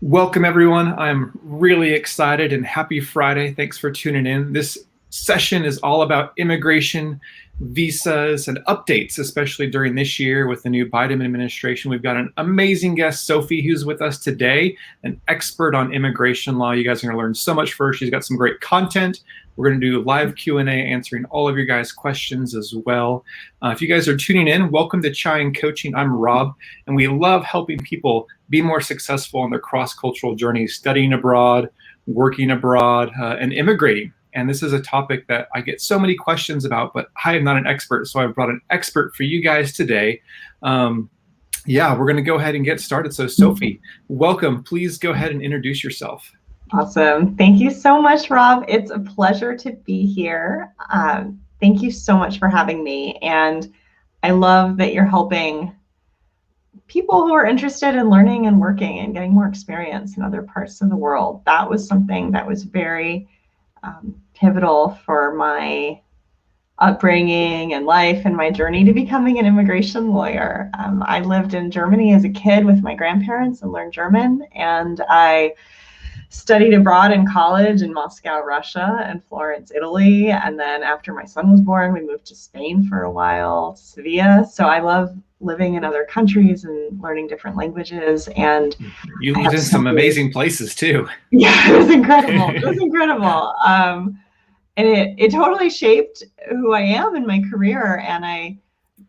Welcome, everyone. I'm really excited and happy Friday. Thanks for tuning in. This session is all about immigration, visas, and updates, especially during this year with the new Biden administration. We've got an amazing guest, Sophie, who's with us today, an expert on immigration law. You guys are going to learn so much from her. She's got some great content. We're going to do live Q&A, answering all of your guys' questions as well. If you guys are tuning in, welcome to Chai and Coaching. I'm Rob, and we love helping people be more successful in their cross-cultural journeys, studying abroad, working abroad, and immigrating. And this is a topic that I get so many questions about, but I am not an expert, so I've brought an expert for you guys today. Yeah, we're going to go ahead and get started. So Sophie, welcome. Please go ahead and introduce yourself. Awesome. Thank you so much, Rob. It's a pleasure to be here. Thank you so much for having me. And I love that you're helping people who are interested in learning and working and getting more experience in other parts of the world. That was something that was very pivotal for my upbringing and life and my journey to becoming an immigration lawyer. I lived in Germany as a kid with my grandparents and learned German, and I studied abroad in college in Moscow, Russia, and Florence, Italy. And then after my son was born, we moved to Spain for a while, to Sevilla. So I love living in other countries and learning different languages. And you lived in some amazing places too. Yeah, it was incredible. It was incredible. And it totally shaped who I am in my career. And I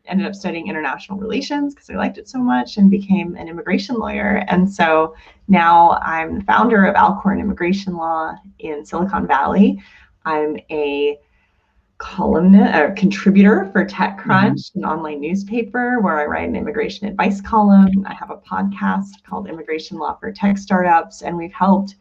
ended up studying international relations because I liked it so much and became an immigration lawyer. And so now I'm the founder of Alcorn Immigration Law in Silicon Valley. I'm a columnist or contributor for TechCrunch, an online newspaper where I write an immigration advice column. I have a podcast called Immigration Law for Tech Startups, and we've helped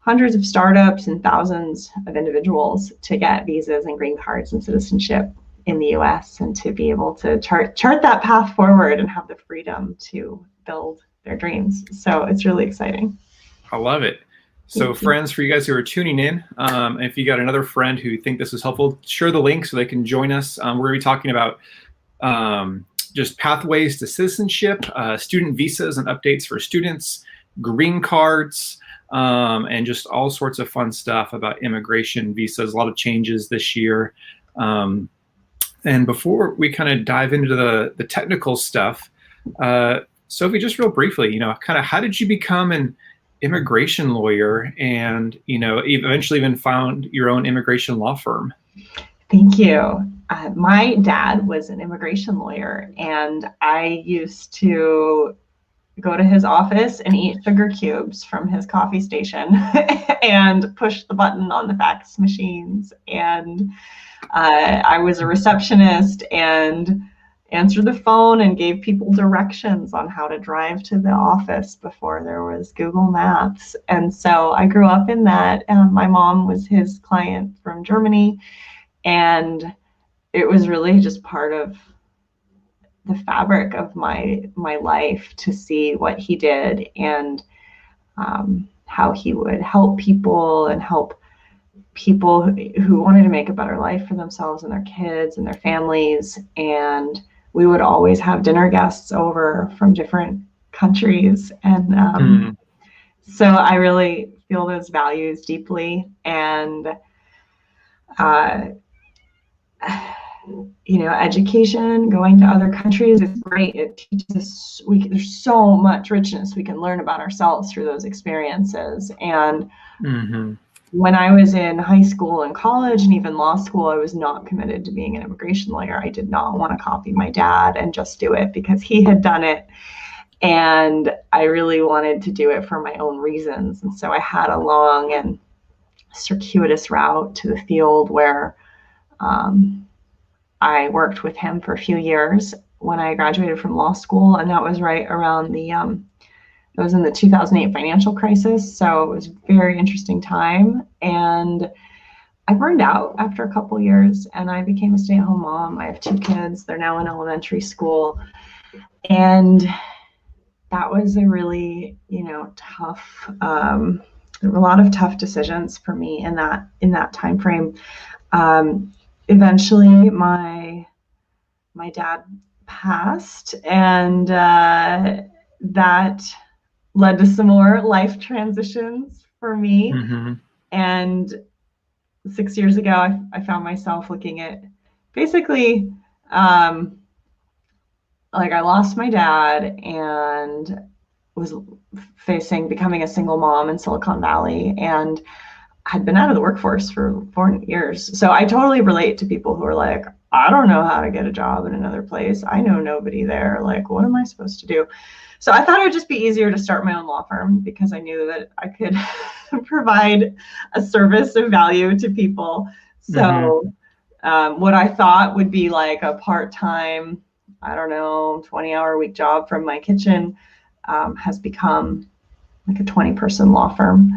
hundreds of startups and thousands of individuals to get visas and green cards and citizenship in the US, and to be able to chart that path forward and have the freedom to build their dreams. So it's really exciting. I love it. So friends, for you guys who are tuning in, if you got another friend who think this is helpful, share the link so they can join us. We're going to be talking about just pathways to citizenship, student visas and updates for students, green cards, and just all sorts of fun stuff about immigration, visas, a lot of changes this year. And before we kind of dive into the technical stuff, Sophie, just real briefly, kind of how did you become an immigration lawyer and, eventually even found your own immigration law firm? Thank you. My dad was an immigration lawyer, and I used to go to his office and eat sugar cubes from his coffee station and push the button on the fax machines. And I was a receptionist and answered the phone and gave people directions on how to drive to the office before there was Google Maps. And so I grew up in that. My mom was his client from Germany, and it was really just part of the fabric of my life to see what he did and how he would help people and help people who wanted to make a better life for themselves and their kids and their families. And we would always have dinner guests over from different countries. And so I really feel those values deeply. And, education, going to other countries is great. It teaches us, there's so much richness we can learn about ourselves through those experiences. And when I was in high school and college and even law school, I was not committed to being an immigration lawyer. I did not want to copy my dad and just do it because he had done it. And I really wanted to do it for my own reasons. And so I had a long and circuitous route to the field where I worked with him for a few years when I graduated from law school. And that was right around it was in the 2008 financial crisis. So it was a very interesting time. And I burned out after a couple years and I became a stay-at-home mom. I have 2 kids. They're now in elementary school. And that was a really, tough, there were a lot of tough decisions for me in that time frame. Eventually my dad passed, and that led to some more life transitions for me. Mm-hmm. And 6 years ago, I found myself looking at basically, like I lost my dad and was facing becoming a single mom in Silicon Valley and had been out of the workforce for 4 years. So I totally relate to people who are like, I don't know how to get a job in another place. I know nobody there. Like, what am I supposed to do? So I thought it would just be easier to start my own law firm because I knew that I could provide a service of value to people. So what I thought would be like a part-time, I don't know, 20-hour-a-week job from my kitchen has become like a 20-person law firm.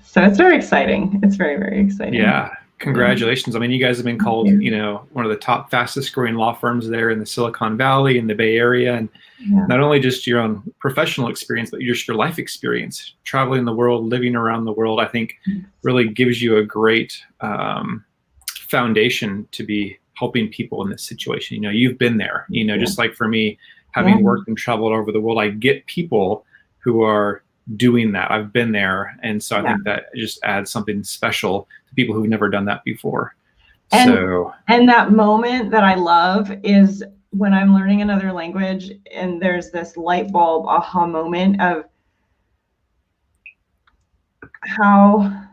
So it's very exciting. It's very, very exciting. Yeah. Congratulations. I mean, you guys have been called, one of the top fastest growing law firms there in the Silicon Valley, in the Bay Area. And not only just your own professional experience, but just your life experience, traveling the world, living around the world, I think really gives you a great foundation to be helping people in this situation. You've been there, just like for me, having worked and traveled over the world, I get people who are doing that. I've been there. And so I think that just adds something special to people who've never done that before. And that moment that I love is when I'm learning another language and there's this light bulb aha moment of how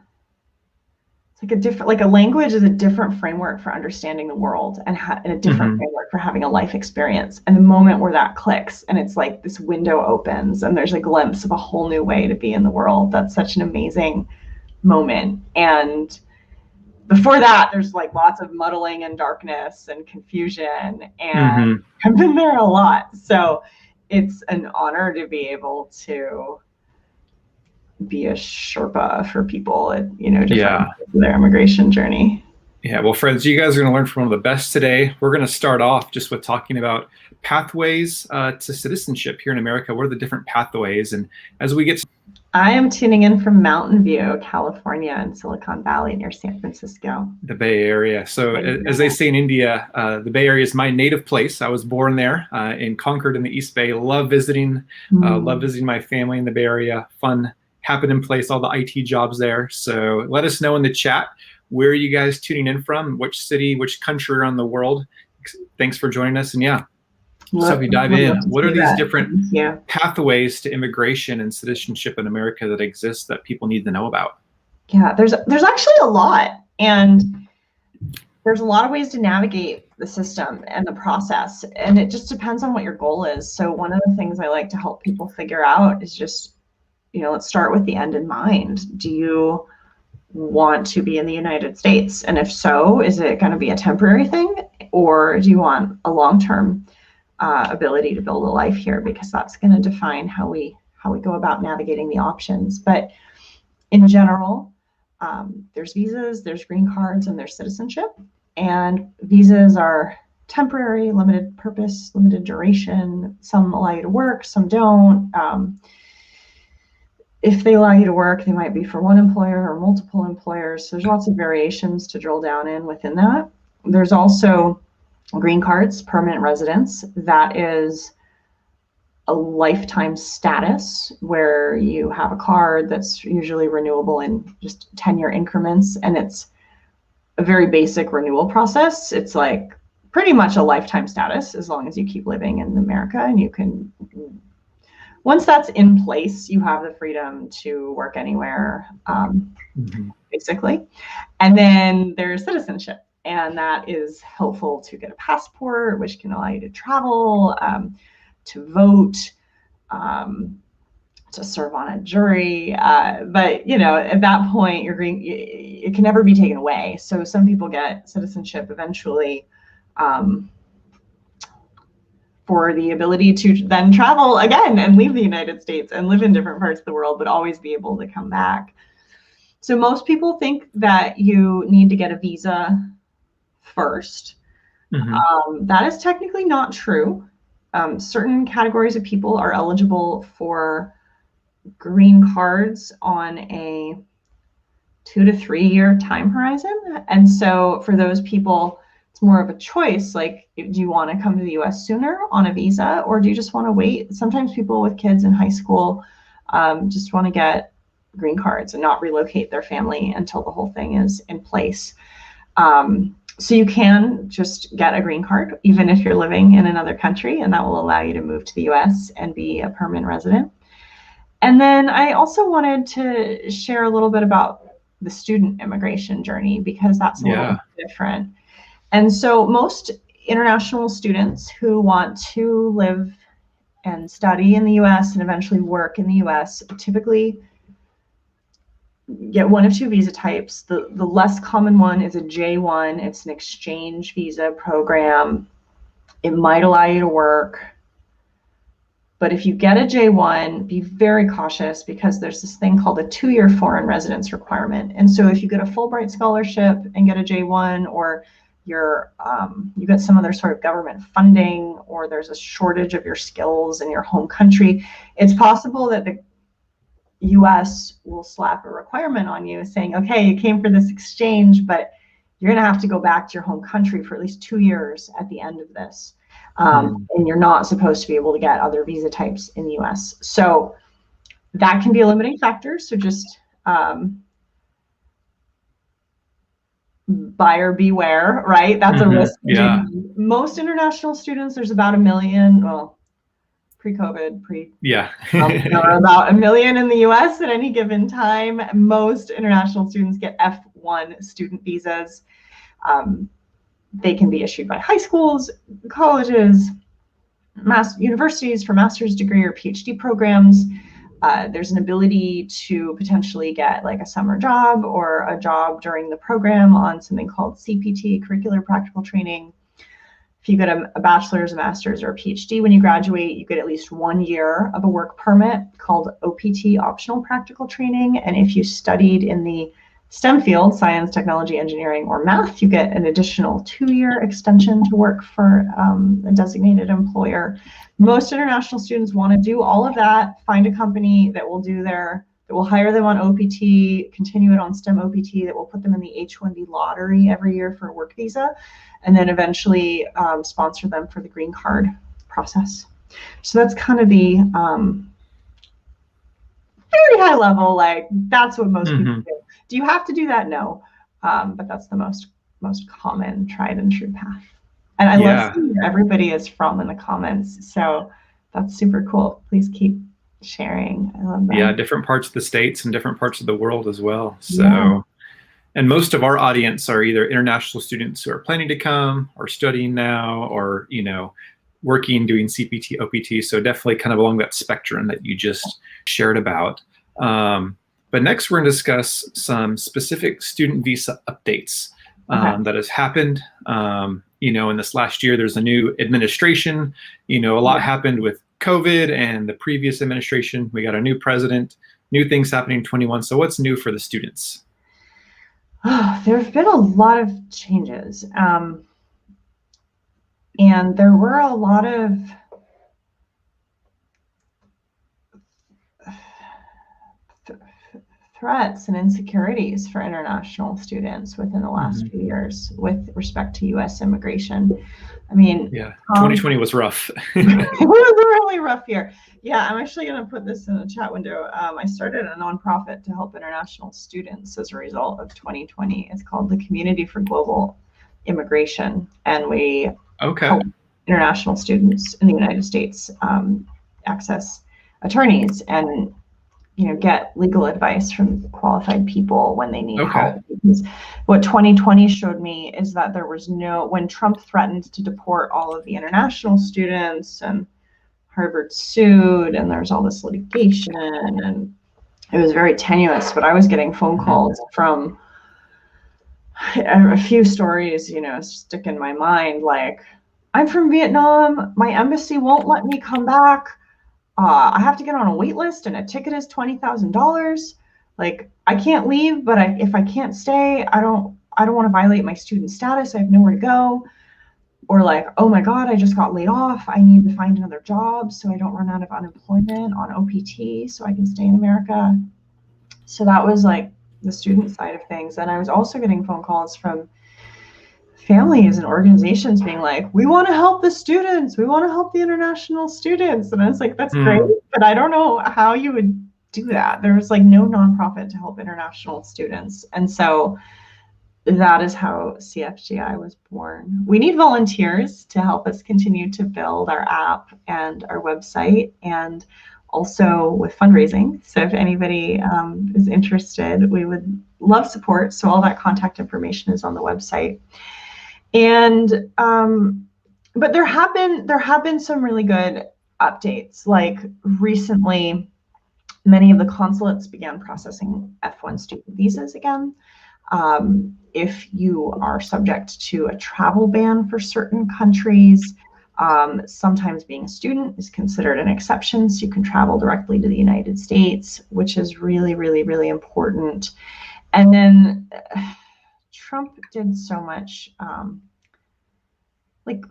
it's like a different, like a language is a different framework for understanding the world and a different framework for having a life experience. And the moment where that clicks and it's like this window opens and there's a glimpse of a whole new way to be in the world. That's such an amazing moment. And before that, there's like lots of muddling and darkness and confusion. And I've been there a lot. So it's an honor to be able to be a Sherpa for people at, their immigration journey. Yeah, well, friends, you guys are going to learn from one of the best today. We're going to start off just with talking about pathways to citizenship here in America. What are the different pathways? And as we get I am tuning in from Mountain View, California, in Silicon Valley near San Francisco. The Bay Area. So as they say in India, the Bay Area is my native place. I was born there in Concord in the East Bay. Love visiting my family in the Bay Area. Fun, happening place, all the IT jobs there. So let us know in the chat, where are you guys tuning in from? Which city, which country around the world? Thanks for joining us. And Sophie, dive in. What are these different pathways to immigration and citizenship in America that exist that people need to know about? Yeah, there's actually a lot. And there's a lot of ways to navigate the system and the process. And it just depends on what your goal is. So one of the things I like to help people figure out is just, let's start with the end in mind. Do you want to be in the United States? And if so, is it going to be a temporary thing? Or do you want a long-term ability to build a life here? Because that's going to define how we go about navigating the options. But in general, there's visas, there's green cards, and there's citizenship. And visas are temporary, limited purpose, limited duration. Some allow you to work, some don't. If they allow you to work, they might be for one employer or multiple employers. So there's lots of variations to drill down in within that. There's also green cards, permanent residence. That is a lifetime status where you have a card that's usually renewable in just 10-year increments. And it's a very basic renewal process. It's like pretty much a lifetime status as long as you keep living in America, and you can, once that's in place, you have the freedom to work anywhere, basically. And then there's citizenship, and that is helpful to get a passport, which can allow you to travel, to vote, to serve on a jury. But at that point, it can never be taken away. So some people get citizenship eventually for the ability to then travel again and leave the United States and live in different parts of the world, but always be able to come back. So most people think that you need to get a visa first. That is technically not true. Certain categories of people are eligible for green cards on a 2 to 3 year time horizon. And so for those people, it's more of a choice. Like, do you want to come to the US sooner on a visa, or do you just want to wait? Sometimes people with kids in high school just want to get green cards and not relocate their family until the whole thing is in place. So you can just get a green card, even if you're living in another country, and that will allow you to move to the US and be a permanent resident. And then I also wanted to share a little bit about the student immigration journey, because that's a little different. And so most international students who want to live and study in the US and eventually work in the US typically get one of two visa types. The less common one is a J1. It's an exchange visa program. It might allow you to work. But if you get a J1, be very cautious, because there's this thing called a 2-year foreign residence requirement. And so if you get a Fulbright scholarship and get a J1, or you get some other sort of government funding, or there's a shortage of your skills in your home country, it's possible that the US will slap a requirement on you saying, okay, you came for this exchange, but you're going to have to go back to your home country for at least 2 years at the end of this. And you're not supposed to be able to get other visa types in the US. So that can be a limiting factor. So just buyer beware, right? That's a risk. Yeah. Most international students, there's about 1 million, well, pre-COVID, there are about 1 million in the US at any given time. Most international students get F1 student visas. They can be issued by high schools, colleges, universities for master's degree or PhD programs. There's an ability to potentially get like a summer job or a job during the program on something called CPT, curricular practical training. If you get a bachelor's, a master's, or a PhD when you graduate, you get at least 1 year of a work permit called OPT, optional practical training. And if you studied in the STEM field, science, technology, engineering, or math, you get an additional 2-year extension to work for a designated employer. Most international students want to do all of that, find a company that will hire them on OPT, continue it on STEM OPT, that will put them in the H1B lottery every year for a work visa, and then eventually sponsor them for the green card process. So that's kind of the very high level, like that's what most people do. Do you have to do that? No, but that's the most common tried and true path. And I love seeing where everybody is from in the comments. So that's super cool. Please keep sharing. I love that. Yeah, different parts of the states and different parts of the world as well. So, and most of our audience are either international students who are planning to come, or studying now, or working, doing CPT, OPT. So definitely kind of along that spectrum that you just shared about. But next, we're going to discuss some specific student visa updates that has happened. In this last year, there's a new administration. A lot happened with COVID and the previous administration. We got a new president, new things happening in 21. So what's new for the students? There have been a lot of changes. And there were a lot of threats and insecurities for international students within the last few years with respect to US immigration. I mean, 2020 was rough. It was a really rough year. Yeah, I'm actually going to put this in the chat window. I started a nonprofit to help international students as a result of 2020. It's called the Community for Global Immigration, and we help international students in the United States access attorneys and get legal advice from qualified people when they need help. Because what 2020 showed me is that there was when Trump threatened to deport all of the international students, and Harvard sued, and there's all this litigation, and it was very tenuous, but I was getting phone calls from a few stories, stick in my mind, like, I'm from Vietnam, my embassy won't let me come back. I have to get on a wait list, and a ticket is $20,000. Like, I can't leave, but if I can't stay, I don't want to violate my student status. I have nowhere to go. Or like, oh my God, I just got laid off. I need to find another job so I don't run out of unemployment on OPT so I can stay in America. So that was like the student side of things. And I was also getting phone calls from families and organizations being like, we want to help the students, we want to help the international students. And I was like, that's great, but I don't know how you would do that. There's like no nonprofit to help international students. And so that is how CFGI was born. We need volunteers to help us continue to build our app and our website, and also with fundraising. So if anybody is interested, we would love support. So all that contact information is on the website. And but there have been some really good updates. Like recently, many of the consulates began processing F1 student visas again. If you are subject to a travel ban for certain countries, sometimes being a student is considered an exception, so you can travel directly to the United States, which is really, really, really important. And then Trump did so much like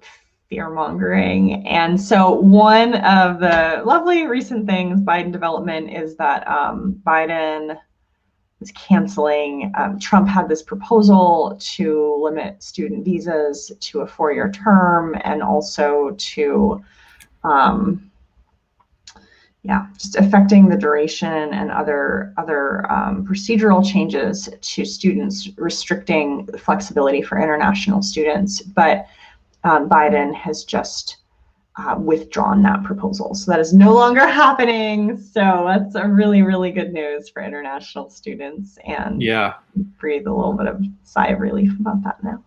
fear mongering. And so one of the lovely recent things, Biden development, is that Biden is canceling. Trump had this proposal to limit student visas to a 4-year term, and also to just affecting the duration and other procedural changes to students, restricting flexibility for international students. But Biden has just withdrawn that proposal. So that is no longer happening. So that's a really, really good news for international students, and breathe a little bit of sigh of relief about that now.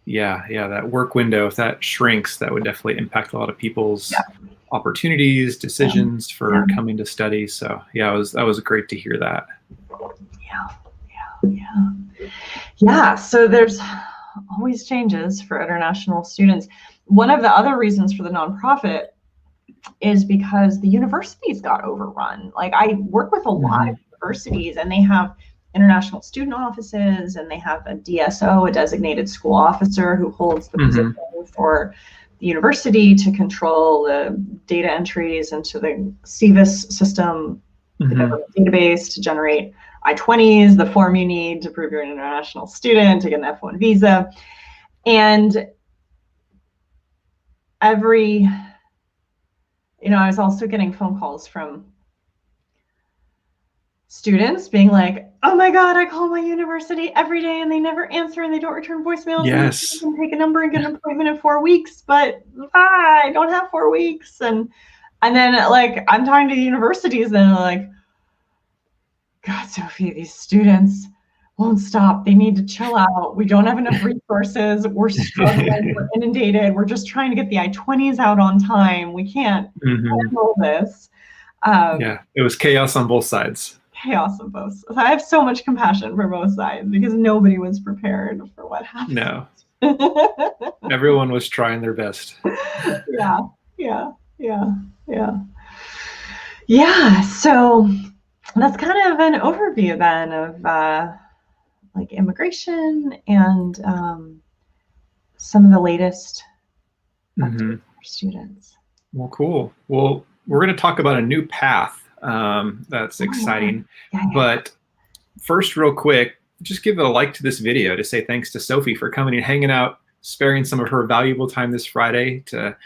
Yeah, that work window, if that shrinks, that would definitely impact a lot of people's opportunities, decisions for coming to study. So that was great to hear that. Yeah, so there's always changes for international students. One of the other reasons for the nonprofit is because the universities got overrun. Like, I work with a lot of universities, and they have international student offices, and they have a DSO, a designated school officer, who holds the position for the university to control the data entries into the CVIS system, the government database, to generate I-20s, the form you need to prove you're an international student, to get an F1 visa. And I was also getting phone calls from students being like, oh my God, I call my university every day and they never answer and they don't return voicemails. Yes. And I can take a number and get an appointment in 4 weeks, but I don't have 4 weeks. And then, like, I'm talking to the universities, and they're like, God, Sophie, these students won't stop. They need to chill out. We don't have enough resources. We're struggling. We're inundated. We're just trying to get the I-20s out on time. We can't handle this. It was chaos on both sides. Chaos on both sides. I have so much compassion for both sides, because nobody was prepared for what happened. No. Everyone was trying their best. Yeah. So that's kind of an overview then of like immigration and some of the latest updates for students. Well, cool. Well, we're going to talk about a new path that's exciting. But first, real quick, just give a like to this video to say thanks to Sophie for coming and hanging out, sparing some of her valuable time this Friday to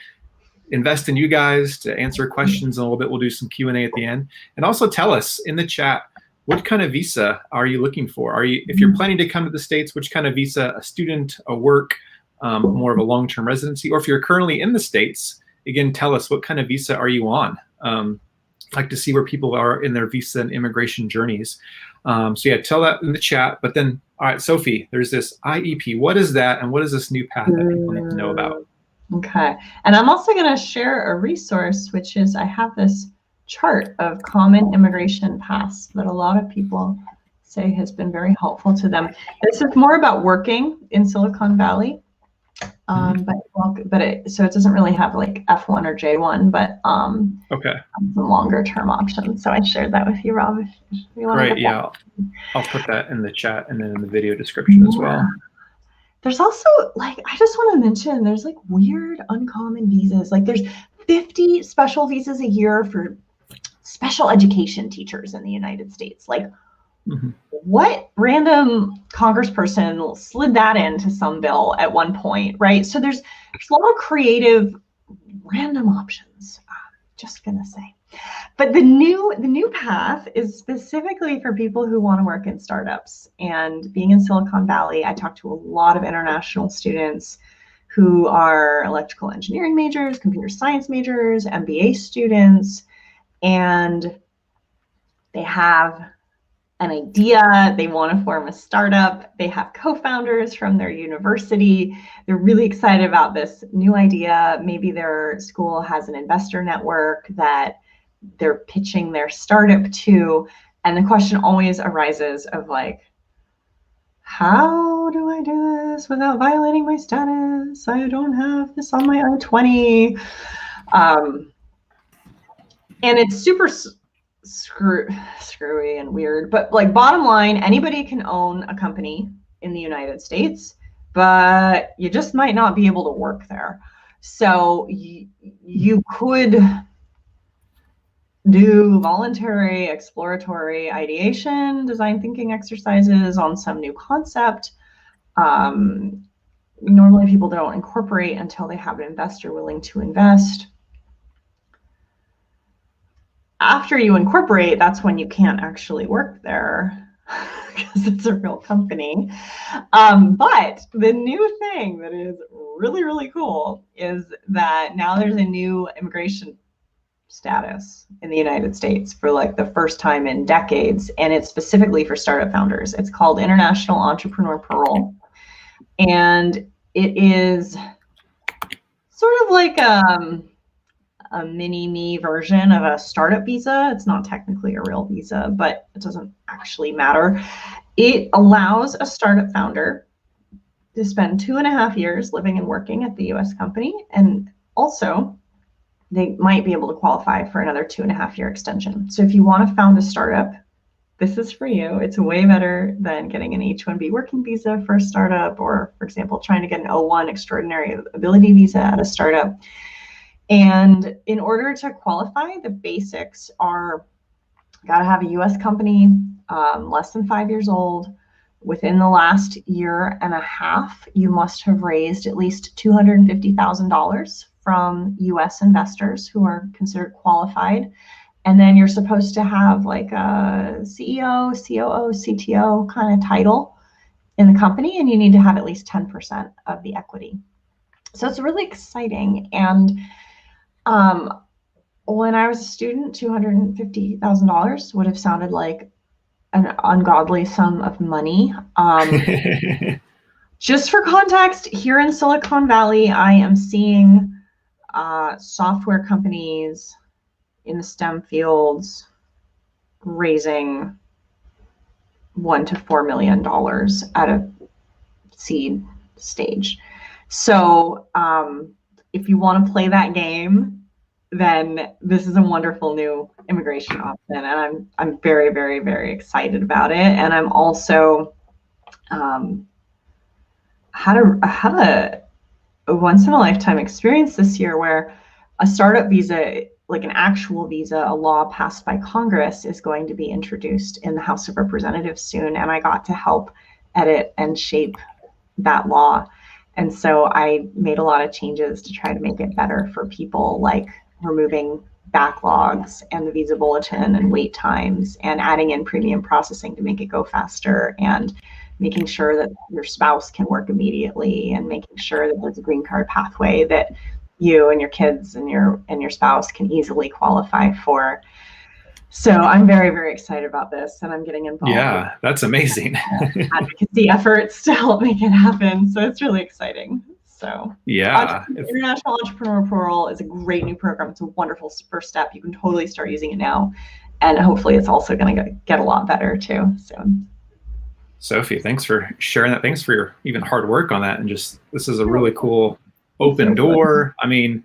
invest in you guys, to answer questions. In a little bit, we'll do some Q&A at the end. And also tell us in the chat, what kind of visa are you looking for? If you're planning to come to the States, which kind of visa? A student, a work, more of a long-term residency? Or if you're currently in the States, again, tell us, what kind of visa are you on? I'd like to see where people are in their visa and immigration journeys. So tell that in the chat. But then, all right, Sophie, there's this IEP. What is that, and what is this new path that people need to know about? Okay, and I'm also going to share a resource, which is, I have this chart of common immigration paths that a lot of people say has been very helpful to them. This is more about working in Silicon Valley, so it doesn't really have like F1 or J1, but some longer term options. So I shared that with you, Rob. If you want Great, I'll put that in the chat and then in the video description as well. There's also, like, I just want to mention, there's like weird uncommon visas. Like, there's 50 special visas a year for special education teachers in the United States. Like, Mhm. What random congressperson slid that into some bill at one point, right? So there's a lot of creative random options. Just gonna say. But the new path is specifically for people who want to work in startups. And being in Silicon Valley, I talk to a lot of international students who are electrical engineering majors, computer science majors, MBA students, and they have an idea, they want to form a startup, they have co-founders from their university, they're really excited about this new idea. Maybe their school has an investor network that they're pitching their startup to, and the question always arises of like, how do I do this without violating my status? I don't have this on my I-20. And it's super screwy and weird, but like bottom line, anybody can own a company in the United States, but you just might not be able to work there. So you could do voluntary exploratory ideation, design thinking exercises on some new concept. Normally people don't incorporate until they have an investor willing to invest. After you incorporate, that's when you can't actually work there because it's a real company. But the new thing that is really, really cool is that now there's a new immigration status in the United States for like the first time in decades, and it's specifically for startup founders. It's called International Entrepreneur Parole, and it is sort of like a mini-me version of a startup visa. It's not technically a real visa, but it doesn't actually matter. It allows a startup founder to spend 2.5 years living and working at the US company, and also they might be able to qualify for another 2.5-year extension. So if you want to found a startup, this is for you. It's way better than getting an H1B working visa for a startup, or for example, trying to get an O1 extraordinary ability visa at a startup. And in order to qualify, the basics are gotta have a US company, less than 5 years old. Within the last 1.5 years, you must have raised at least $250,000 from US investors who are considered qualified. And then you're supposed to have like a CEO, COO, CTO kind of title in the company, and you need to have at least 10% of the equity. So it's really exciting. And when I was a student, $250,000 would have sounded like an ungodly sum of money. Just for context, here in Silicon Valley, I am seeing software companies in the STEM fields raising $1 to $4 million at a seed stage. So if you want to play that game, then this is a wonderful new immigration option, and I'm very, very, very excited about it. And I'm also had a once in a lifetime experience this year where a startup visa, like an actual visa, a law passed by Congress, is going to be introduced in the House of Representatives soon, and I got to help edit and shape that law. And so I made a lot of changes to try to make it better for people, like removing backlogs and the visa bulletin and wait times, and adding in premium processing to make it go faster, and making sure that your spouse can work immediately, and making sure that there's a green card pathway that you and your kids and your spouse can easily qualify for. So I'm very, very excited about this, and I'm getting involved. Yeah, that's amazing. Advocacy efforts to help make it happen. So it's really exciting. So yeah, International Entrepreneur Parole is a great new program. It's a wonderful first step. You can totally start using it now, and hopefully it's also going to get a lot better too soon. Sophie, thanks for sharing that. Thanks for your even hard work on that. And just, this is a really cool open door. I mean,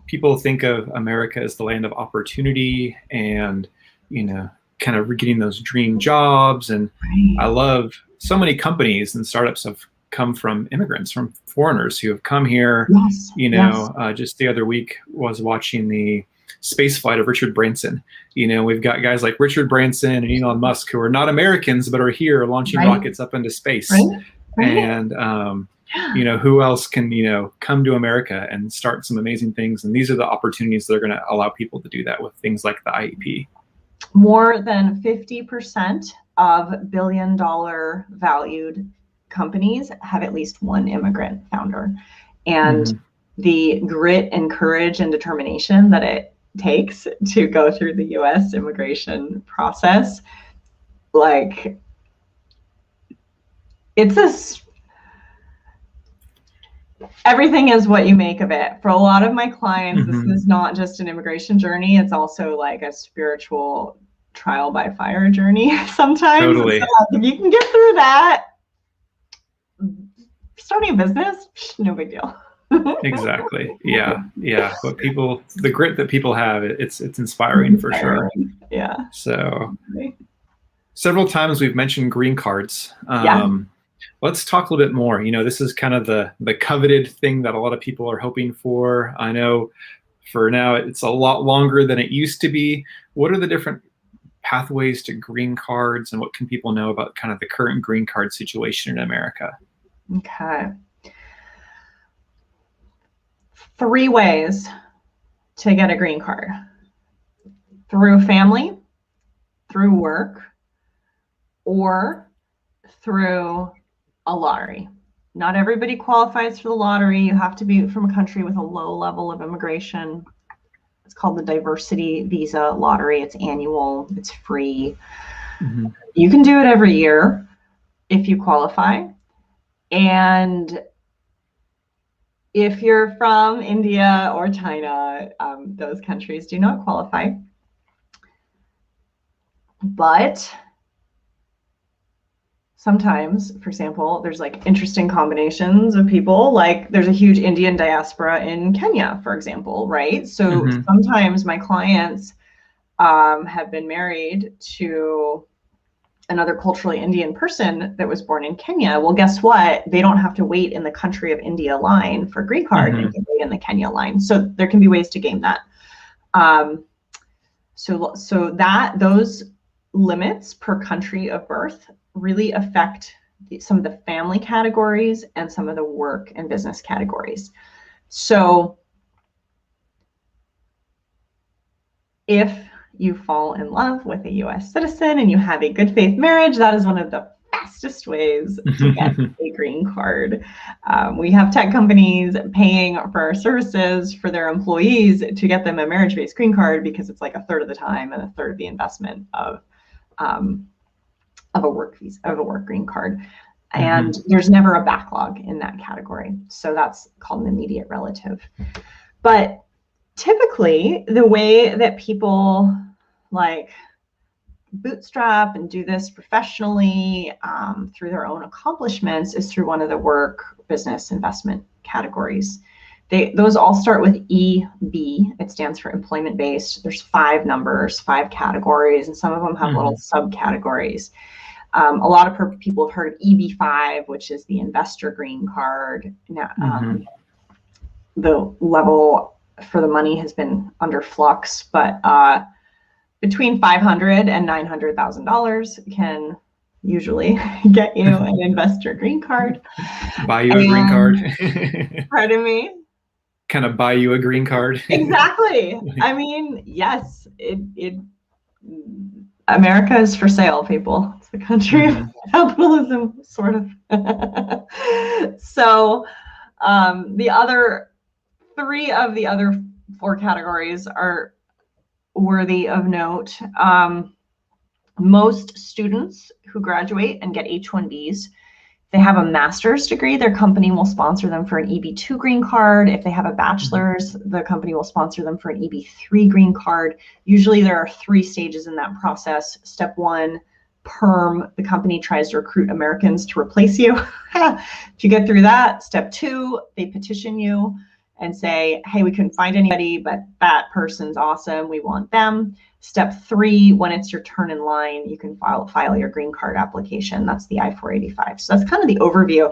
people think of America as the land of opportunity and, you know, kind of getting those dream jobs. And I love so many companies and startups have come from immigrants, from foreigners who have come here. You know, just the other week was watching the space flight of Richard Branson. We've got guys like Richard Branson and Elon Musk who are not Americans but are here launching rockets up into space. And who else can come to America and start some amazing things? And these are the opportunities that are going to allow people to do that with things like the IEP. More than 50% of billion-dollar valued companies have at least one immigrant founder. And the grit and courage and determination that it takes to go through the US immigration process, like, everything is what you make of it. For a lot of my clients, this is not just an immigration journey. It's also like a spiritual trial by fire journey sometimes. Totally. So if you can get through that, starting a business, no big deal. Exactly. Yeah. But the grit that people have, it's inspiring for sure. Yeah. So several times we've mentioned green cards. Let's talk a little bit more. This is kind of the coveted thing that a lot of people are hoping for. I know for now it's a lot longer than it used to be. What are the different pathways to green cards, and what can people know about kind of the current green card situation in America? Okay. 3 ways to get a green card: through family, through work, or through a lottery. Not everybody qualifies for the lottery. You have to be from a country with a low level of immigration. It's called the Diversity Visa Lottery. It's annual, it's free. You can do it every year if you qualify. And if you're from India or China, those countries do not qualify. But sometimes, for example, there's like interesting combinations of people. Like there's a huge Indian diaspora in Kenya, for example, right? So sometimes my clients have been married to another culturally Indian person that was born in Kenya. Well, guess what? They don't have to wait in the country of India line for a green card. They can wait in the Kenya line. So there can be ways to game that. So that those limits per country of birth really affect some of the family categories and some of the work and business categories. So if you fall in love with a US citizen and you have a good faith marriage, that is one of the fastest ways to get a green card. We have tech companies paying for our services for their employees to get them a marriage-based green card because it's like a third of the time and a third of the investment of a work visa, of a work green card. And there's never a backlog in that category. So that's called an immediate relative. But typically the way that people like bootstrap and do this professionally through their own accomplishments is through one of the work, business, investment categories. Those all start with EB. It stands for employment based. There's 5 numbers, 5 categories, and some of them have little subcategories. A lot of people have heard of EB5, which is the investor green card. Now, the level for the money has been under flux, but between $500,000 and $900,000 can usually get you an investor green card. Buy you a green card. Pardon me? Kind of buy you a green card. Exactly. I mean, yes, America is for sale, people. It's the country of capitalism, sort of. So the other 3 of the other 4 categories are worthy of note. Most students who graduate and get H1Bs, they have a master's degree, their company will sponsor them for an EB2 green card. If they have a bachelor's, the company will sponsor them for an EB3 green card. Usually there are 3 stages in that process. Step 1, perm, the company tries to recruit Americans to replace you. If you get through that, step 2, they petition you and say, hey, we couldn't find anybody, but that person's awesome, we want them. Step 3, when it's your turn in line, you can file your green card application. That's the I-485. So that's kind of the overview.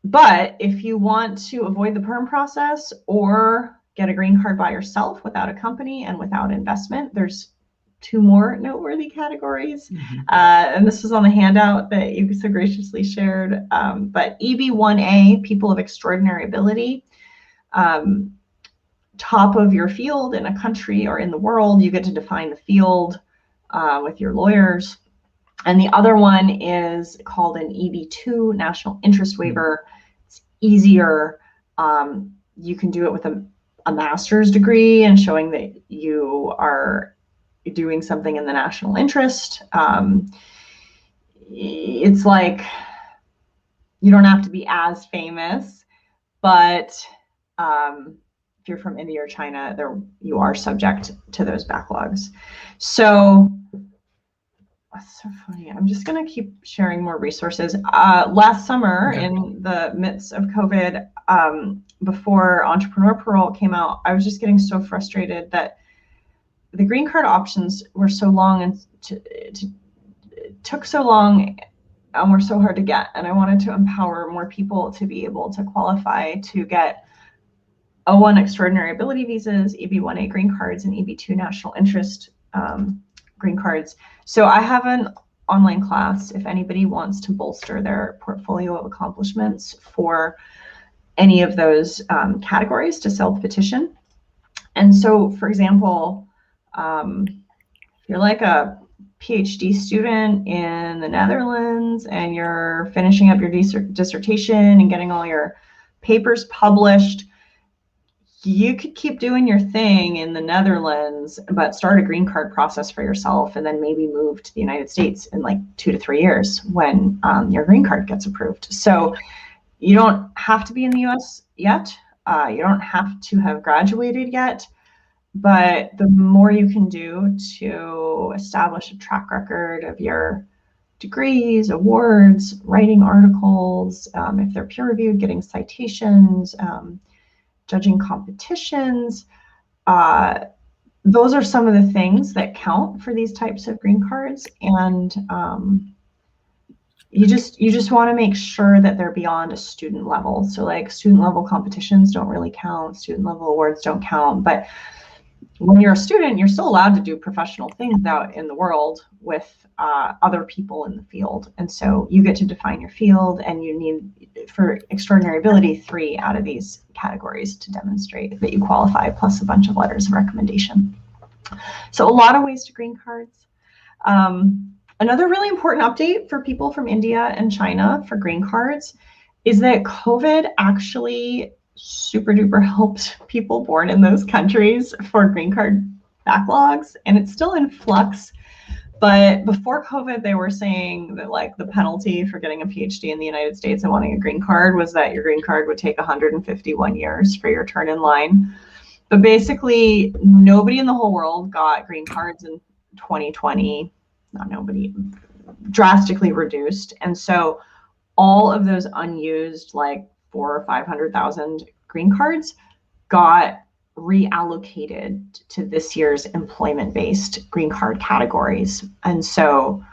But if you want to avoid the perm process or get a green card by yourself without a company and without investment. There's 2 more noteworthy categories. And this was on the handout that you so graciously shared. But EB1A, people of extraordinary ability, top of your field in a country or in the world, you get to define the field with your lawyers. And the other one is called an EB2, national interest waiver. It's easier. You can do it with a master's degree and showing that you are doing something in the national interest. It's like you don't have to be as famous, but if you're from India or China, you are subject to those backlogs. So that's so funny. I'm just going to keep sharing more resources. Last summer, in the midst of COVID, before Entrepreneur Parole came out, I was just getting so frustrated that the green card options were so long and took so long and were so hard to get. And I wanted to empower more people to be able to qualify to get O1 extraordinary ability visas, EB1A green cards, and EB2 national interest green cards. So I have an online class if anybody wants to bolster their portfolio of accomplishments for any of those categories to self-petition. And so, for example, if you're like a PhD student in the Netherlands and you're finishing up your dissertation and getting all your papers published, you could keep doing your thing in the Netherlands, but start a green card process for yourself and then maybe move to the United States in like 2 to 3 years when your green card gets approved. So you don't have to be in the US yet. You don't have to have graduated yet, but the more you can do to establish a track record of your degrees, awards, writing articles, if they're peer reviewed, getting citations, judging competitions, those are some of the things that count for these types of green cards. And you just want to make sure that they're beyond a student level. So like student level competitions don't really count, student level awards don't count, but when you're a student, you're still allowed to do professional things out in the world with other people in the field. And so you get to define your field, and you need, for extraordinary ability, 3 out of these categories to demonstrate that you qualify, plus a bunch of letters of recommendation. So a lot of ways to green cards. Another really important update for people from India and China for green cards is that COVID actually super duper helped people born in those countries for green card backlogs, and it's still in flux. But before COVID, they were saying that like the penalty for getting a PhD in the United States and wanting a green card was that your green card would take 151 years for your turn in line. But basically, nobody in the whole world got green cards in 2020. Not nobody, drastically reduced. And so all of those unused like 400,000 or 500,000 green cards got reallocated to this year's employment-based green card categories. And so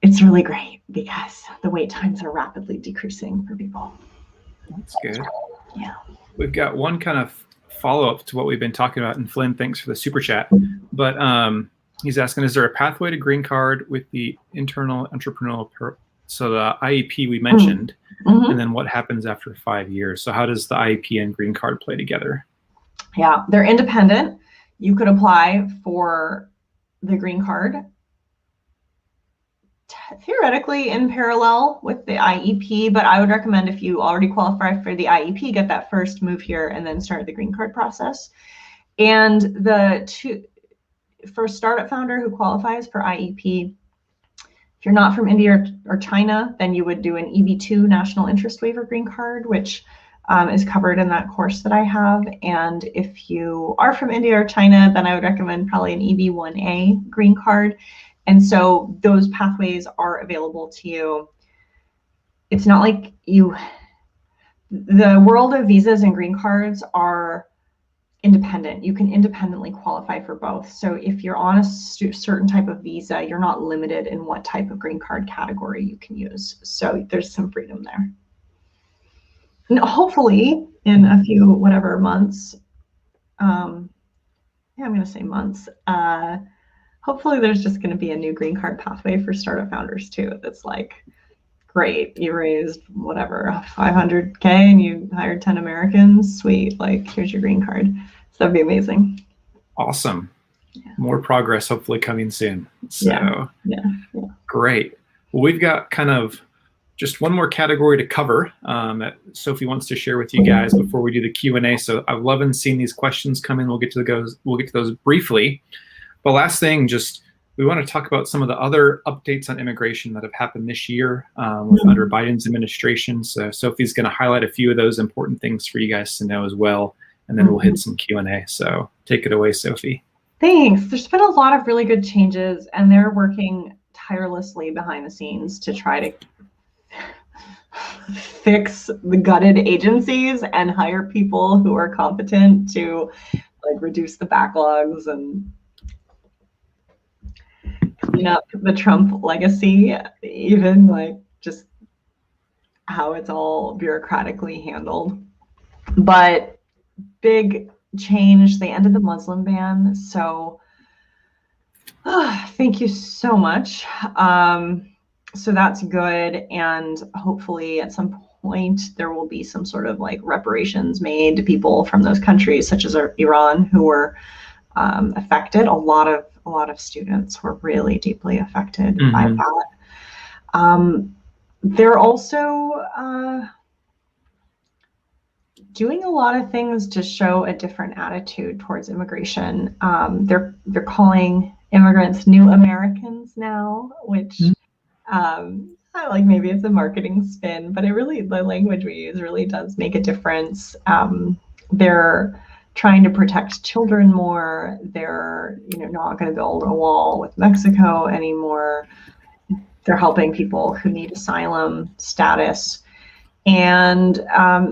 it's really great because the wait times are rapidly decreasing for people. That's good. Yeah. We've got one kind of follow-up to what we've been talking about, and Flynn, thanks for the super chat. But he's asking, is there a pathway to green card with the internal entrepreneurial so the IEP we mentioned, and then what happens after 5 years? So how does the IEP and green card play together? Yeah, they're independent. You could apply for the green card theoretically in parallel with the IEP, but I would recommend if you already qualify for the IEP, get that first, move here, and then start the green card process. And for a startup founder who qualifies for IEP, if you're not from India or China, then you would do an EB2 national interest waiver green card, which is covered in that course that I have. And if you are from India or China, then I would recommend probably an EB1A green card. And so those pathways are available to you. It's not like the world of visas and green cards are independent. You can independently qualify for both. So if you're on a certain type of visa, you're not limited in what type of green card category you can use. So there's some freedom there. And hopefully in a few whatever months. Yeah, I'm going to say months. Hopefully there's just going to be a new green card pathway for startup founders too. That's like, great, you raised whatever, 500K and you hired 10 Americans. Sweet, like here's your green card. So that'd be amazing. Awesome. Yeah. More progress hopefully coming soon. So yeah. Great. Well, we've got kind of just one more category to cover that Sophie wants to share with you guys before we do the Q&A. So I've loved seeing these questions come in. We'll get to those briefly. But last thing, just we want to talk about some of the other updates on immigration that have happened this year under Biden's administration. So Sophie's going to highlight a few of those important things for you guys to know as well. And then we'll hit some Q&A. So take it away, Sophie. Thanks. There's been a lot of really good changes, and they're working tirelessly behind the scenes to try to fix the gutted agencies and hire people who are competent to like reduce the backlogs and clean up the Trump legacy, even like just how it's all bureaucratically handled. But big change, they ended the Muslim ban. So thank you so much. So that's good. And hopefully at some point there will be some sort of like reparations made to people from those countries, such as Iran, who were affected. A lot of students were really deeply affected by that. They're also doing a lot of things to show a different attitude towards immigration. They're calling immigrants new Americans now, which I like, maybe it's a marketing spin, but the language we use really does make a difference. They're trying to protect children more. They're not going to build a wall with Mexico anymore. They're helping people who need asylum status. And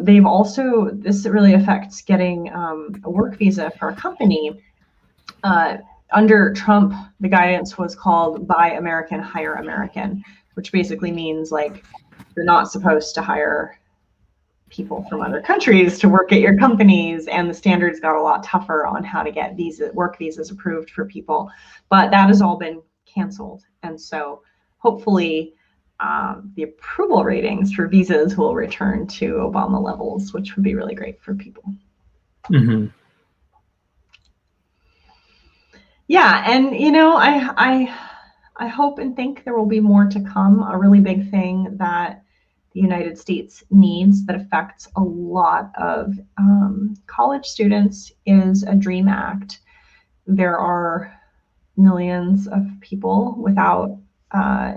they've also, this really affects getting a work visa for a company. Under Trump, the guidance was called Buy American, Hire American, which basically means like you're not supposed to hire people from other countries to work at your companies, and the standards got a lot tougher on how to get work visas approved for people. But that has all been canceled, and so hopefully the approval ratings for visas will return to Obama levels, which would be really great for people. Yeah, and I hope and think there will be more to come. A really big thing that the United States needs that affects a lot of college students is a DREAM Act. There are millions of people without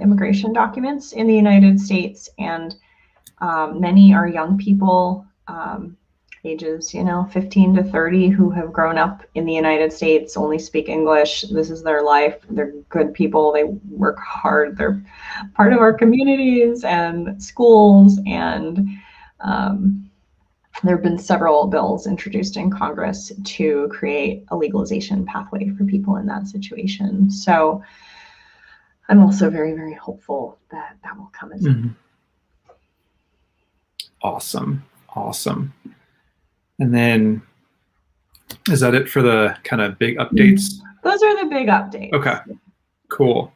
immigration documents in the United States, and many are young people, ages 15 to 30, who have grown up in the United States, only speak English. This is their life. They're good people. They work hard. They're part of our communities and schools. And there have been several bills introduced in Congress to create a legalization pathway for people in that situation. So I'm also very, very hopeful that that will come as well. Awesome. And then, is that it for the kind of big updates? Those are the big updates. Okay, cool.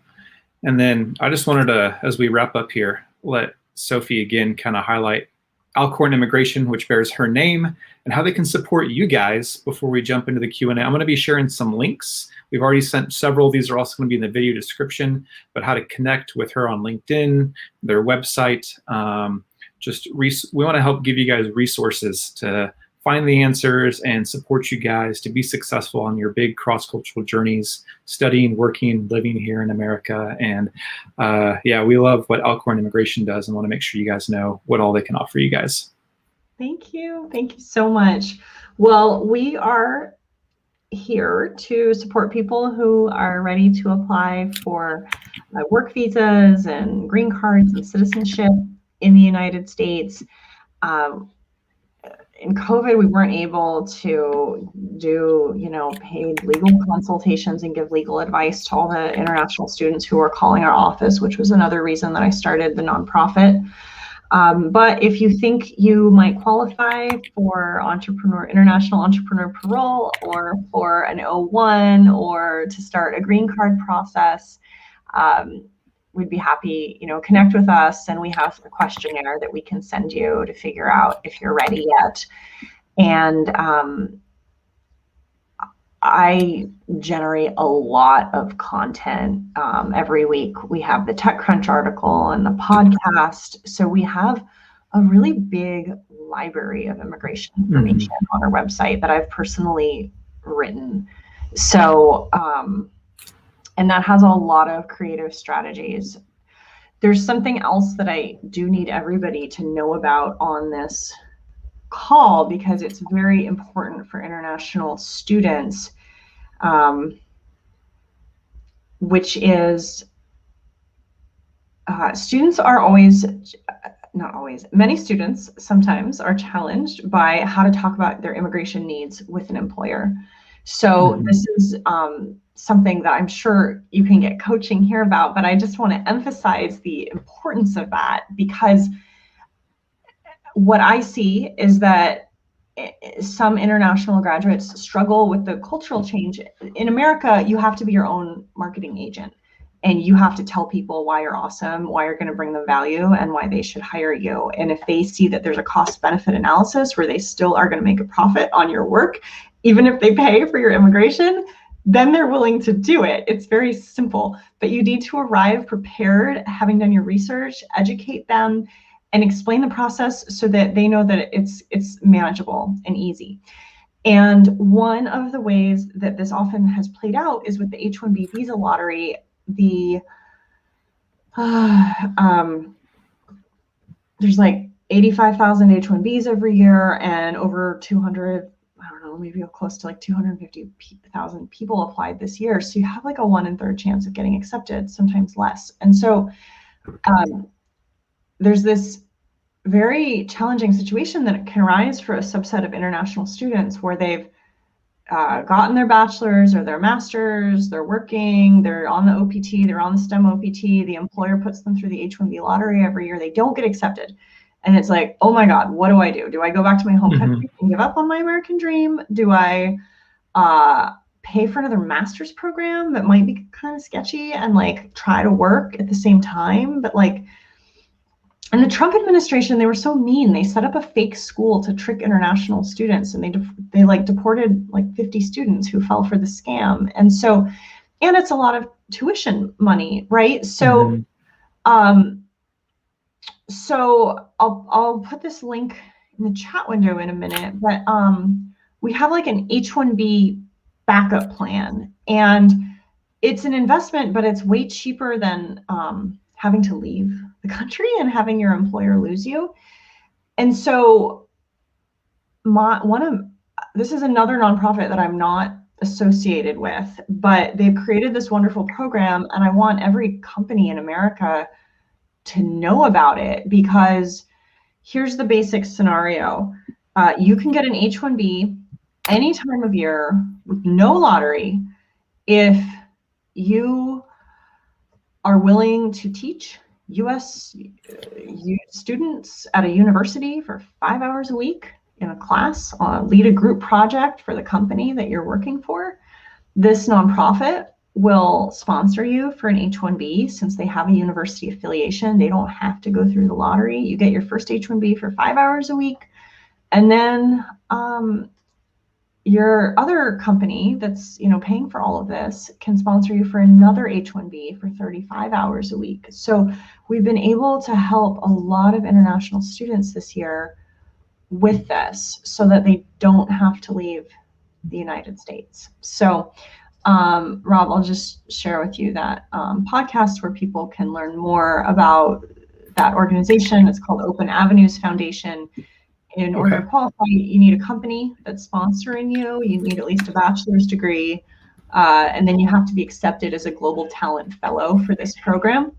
And then I just wanted to, as we wrap up here, let Sophie again kind of highlight Alcorn Immigration, which bears her name, and how they can support you guys before we jump into the Q&A. I'm going to be sharing some links. We've already sent several. These are also going to be in the video description, but how to connect with her on LinkedIn, their website. We want to help give you guys resources to find the answers and support you guys to be successful on your big cross-cultural journeys, studying, working, living here in America. And yeah, we love what Alcorn Immigration does and want to make sure you guys know what all they can offer you guys. Thank you. Thank you so much. Well, we are here to support people who are ready to apply for work visas and green cards and citizenship in the United States. In COVID, we weren't able to do, paid legal consultations and give legal advice to all the international students who were calling our office, which was another reason that I started the nonprofit. But if you think you might qualify for international entrepreneur parole, or for an O1, or to start a green card process, we'd be happy, connect with us, and we have a questionnaire that we can send you to figure out if you're ready yet. And I generate a lot of content every week. We have the TechCrunch article and the podcast. So we have a really big library of immigration information on our website that I've personally written. So, and that has a lot of creative strategies. There's something else that I do need everybody to know about on this call, because it's very important for international students, which is students are always, not always, many students sometimes are challenged by how to talk about their immigration needs with an employer. So this is something that I'm sure you can get coaching here about, but I just want to emphasize the importance of that, because what I see is that some international graduates struggle with the cultural change. In America, you have to be your own marketing agent, and you have to tell people why you're awesome, why you're going to bring them value, and why they should hire you. And if they see that there's a cost-benefit analysis where they still are going to make a profit on your work, even if they pay for your immigration, then they're willing to do it. It's very simple, but you need to arrive prepared, having done your research, educate them, and explain the process so that they know that it's manageable and easy. And one of the ways that this often has played out is with the H1B Visa Lottery. There's like 85,000 H1Bs every year, and over 200, I don't know, maybe close to like 250,000 people applied this year. So you have like a 1 in 3 chance of getting accepted, sometimes less. And so there's this very challenging situation that can arise for a subset of international students where they've gotten their bachelor's or their master's, they're working, they're on the OPT, they're on the STEM OPT, the employer puts them through the H1B lottery every year, they don't get accepted. And it's like, oh my God, what do I do? Do I go back to my home country and give up on my American dream? Do I pay for another master's program that might be kind of sketchy and like try to work at the same time? But like, in the Trump administration, they were so mean. They set up a fake school to trick international students, and they like deported like 50 students who fell for the scam. And so, and it's a lot of tuition money, right? So, so I'll put this link in the chat window in a minute, but we have like an H1B backup plan, and it's an investment, but it's way cheaper than having to leave the country and having your employer lose you. And so this is another nonprofit that I'm not associated with, but they've created this wonderful program, and I want every company in America to know about it, because here's the basic scenario. You can get an H1B any time of year with no lottery if you are willing to teach US students at a university for 5 hours a week in a class, lead a group project for the company that you're working for. This nonprofit will sponsor you for an H1B. Since they have a university affiliation, they don't have to go through the lottery. You get your first H1B for 5 hours a week, and then your other company that's paying for all of this can sponsor you for another H1B for 35 hours a week. So we've been able to help a lot of international students this year with this, so that they don't have to leave the United States. So Rob, I'll just share with you that podcast where people can learn more about that organization. It's called Open Avenues Foundation. In order to qualify, you need a company that's sponsoring you. You need at least a bachelor's degree, and then you have to be accepted as a Global Talent Fellow for this program.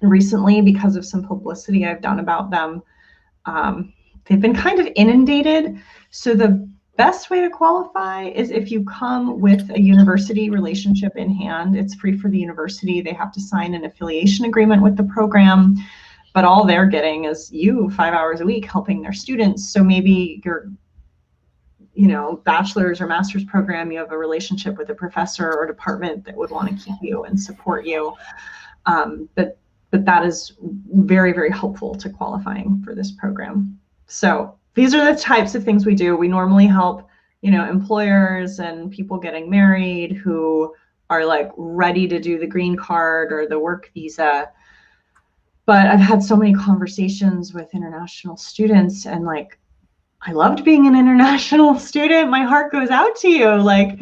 And recently, because of some publicity I've done about them, they've been kind of inundated. So the best way to qualify is if you come with a university relationship in hand. It's free for the university. They have to sign an affiliation agreement with the program. but all they're getting is you 5 hours a week helping their students. So maybe your, bachelor's or master's program, you have a relationship with a professor or department that would want to keep you and support you. But that is very, very helpful to qualifying for this program. So these are the types of things we do. We normally help, employers and people getting married who are like ready to do the green card or the work visa. But I've had so many conversations with international students, and like, I loved being an international student. My heart goes out to you. Like,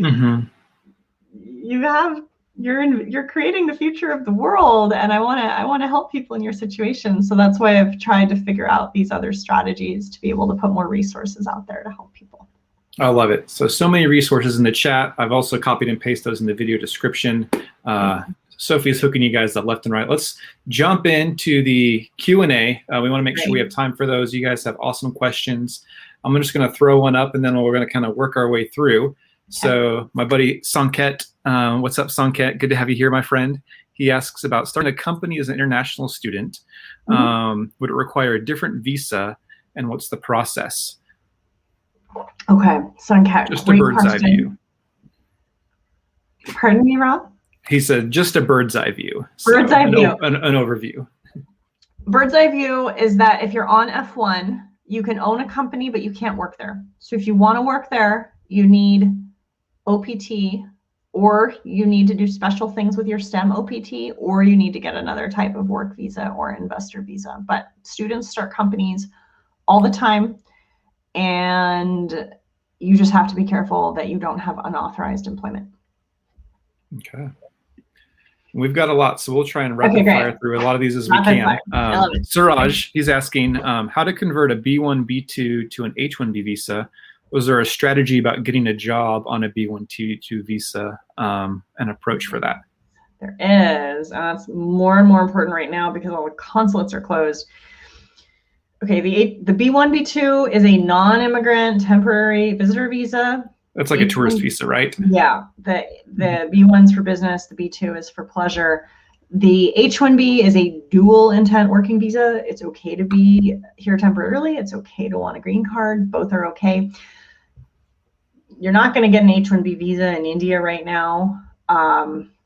you're creating the future of the world, and I want to help people in your situation. So that's why I've tried to figure out these other strategies to be able to put more resources out there to help people. I love it. So many resources in the chat. I've also copied and pasted those in the video description. Sophie is hooking you guys up left and right. Let's jump into the Q&A. We want to make sure we have time for those. You guys have awesome questions. I'm just going to throw one up, and then we're going to kind of work our way through. Okay. So my buddy Sanket, what's up, Sanket? Good to have you here, my friend. He asks about starting a company as an international student. Would it require a different visa, and what's the process? Okay, Sanket, just a bird's eye view. Pardon me, Rob? He said just a bird's eye view. Bird's eye view. An overview. Bird's eye view is that if you're on F1, you can own a company, but you can't work there. So if you want to work there, you need OPT, or you need to do special things with your STEM OPT, or you need to get another type of work visa or investor visa. But students start companies all the time, and you just have to be careful that you don't have unauthorized employment. Okay. We've got a lot, so we'll try and rapid fire through a lot of these as we can. Suraj, he's asking how to convert a B1, B2 to an H1B visa. Was there a strategy about getting a job on a B1, B2 visa, an approach for that? There is. It's more and more important right now because all the consulates are closed. Okay, the B1, B2 is a non-immigrant temporary visitor visa. That's like a tourist visa, right? Yeah, the B1's for business, the B2 is for pleasure. The H1B is a dual intent working visa. It's okay to be here temporarily. It's okay to want a green card. Both are okay. You're not going to get an H1B visa in India right now.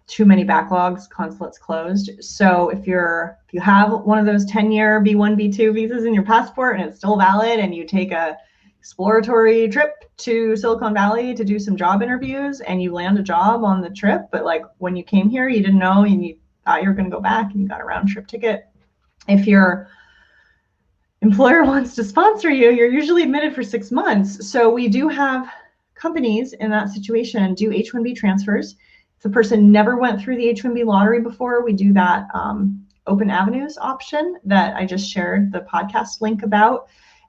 Too many backlogs, consulates closed. So if you have one of those 10-year B1, B2 visas in your passport and it's still valid, and you take a exploratory trip to Silicon Valley to do some job interviews and you land a job on the trip, but like when you came here, you didn't know and you thought you were going to go back and you got a round trip ticket. If your employer wants to sponsor you, you're usually admitted for 6 months. So we do have companies in that situation do H1B transfers. If the person never went through the H1B lottery before, we do that open avenues option that I just shared the podcast link about.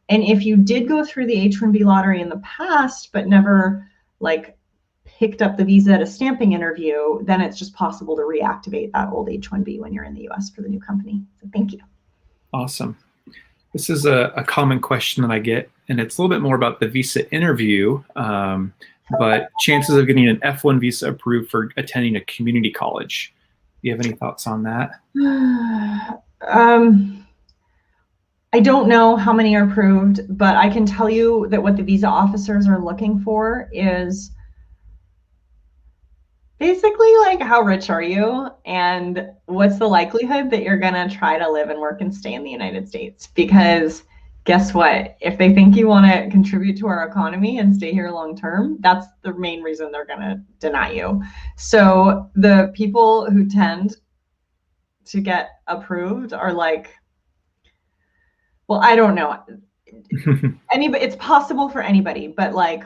And if you did go through the H1B lottery in the past, but never like picked up the visa at a stamping interview, then it's just possible to reactivate that old H1B when you're in the US for the new company. So thank you. Awesome. This is a common question that I get, and it's a little bit more about the visa interview, but chances of getting an F1 visa approved for attending a community college. Do you have any thoughts on that? I don't know how many are approved, but I can tell you that what the visa officers are looking for is basically like, how rich are you? And what's the likelihood that you're gonna try to live and work and stay in the United States? Because guess what? If they think you wanna contribute to our economy and stay here long term, that's the main reason they're gonna deny you. So the people who tend to get approved are like, well, I don't know. Anybody, it's possible for anybody, but like,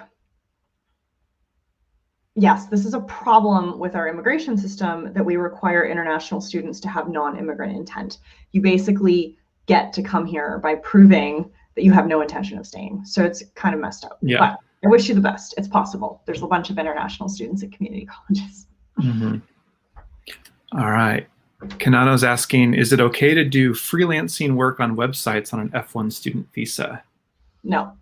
yes, this is a problem with our immigration system that we require international students to have non-immigrant intent. You basically get to come here by proving that you have no intention of staying. So it's kind of messed up. Yeah. But I wish you the best. It's possible. There's a bunch of international students at community colleges. All right. Kanano's asking, is it okay to do freelancing work on websites on an F1 student visa? No.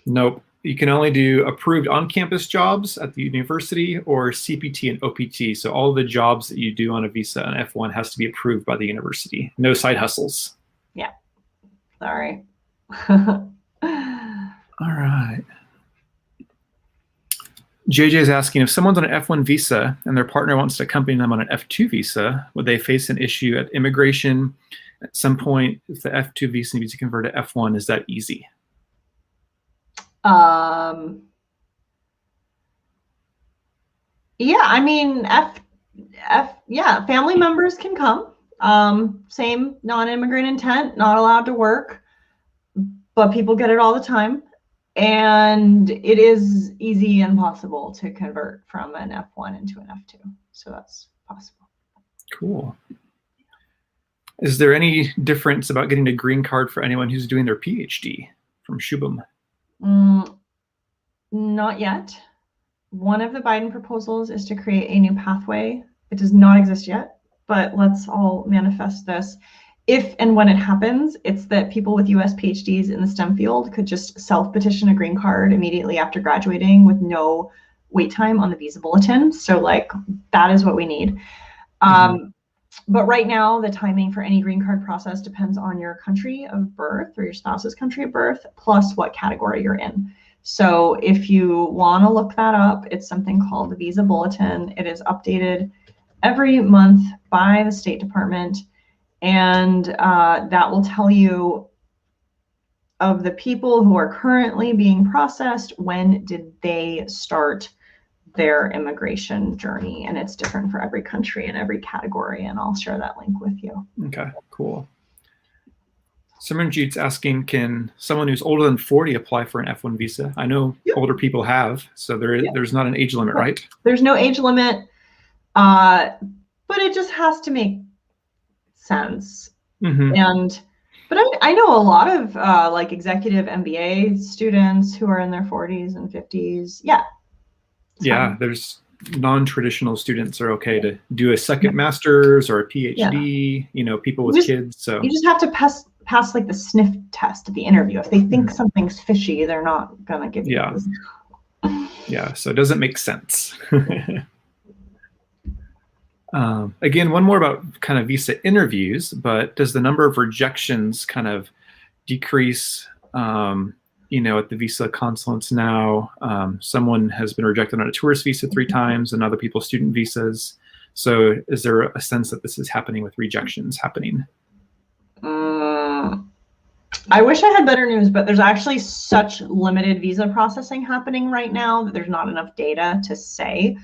Nope. you can only do approved on-campus jobs at the university or CPT and OPT. So all the jobs that you do on a visa on F1 has to be approved by the university. No side hustles. Yeah. Sorry. All right. JJ is asking, if someone's on an F1 visa and their partner wants to accompany them on an F2 visa, would they face an issue at immigration at some point if the F2 visa needs to convert to F1? Is that easy? Yeah, I mean, yeah, family members can come. Same non-immigrant intent, not allowed to work, but people get it all the time. And it is easy and possible to convert from an F1 into an F2. So that's possible. Cool. Is there any difference about getting a green card for anyone who's doing their PhD from Shubham? Not yet. One of the Biden proposals is to create a new pathway. It does not exist yet, but let's all manifest this. If and when it happens, it's that people with US PhDs in the STEM field could just self-petition a green card immediately after graduating with no wait time on the visa bulletin. So like, that is what we need. But right now, the timing for any green card process depends on your country of birth or your spouse's country of birth, plus what category you're in. So if you want to look that up, it's something called the Visa Bulletin. It is updated every month by the State Department, and that will tell you of the people who are currently being processed, when did they start their immigration journey, and it's different for every country and every category, and I'll share that link with you. Okay, cool. Simranjeet's asking, can someone who's older than 40 apply for an F1 visa? I know older people have, so there's not an age limit, right? There's no age limit, but it just has to make sense. But I know a lot of like executive MBA students who are in their 40s and 50s. Yeah, there's non-traditional students are okay to do a second master's or a PhD, you know, people with kids. So you just have to pass like the sniff test at the interview. If they think something's fishy, they're not gonna give you this. Yeah, so it doesn't make sense. Again, one more about kind of visa interviews, but does the number of rejections kind of decrease, you know, at the visa consulates now? Someone has been rejected on a tourist visa 3 times and other people student visas. So is there a sense that this is happening with rejections happening? I wish I had better news, but there's actually such limited visa processing happening right now that there's not enough data to say.